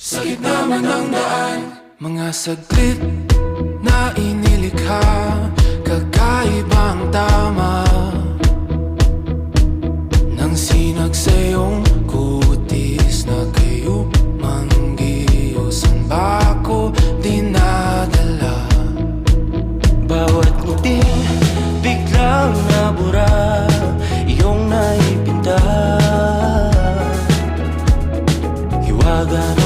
Sa gitna man ng daan, mga saglit na inilikha, kakaibang tama nang sinag sa iyong kutis na kayo manggiusan ba ako dinadala? Bawat ngiti biglang nabura, iyong naipinta, hiwaga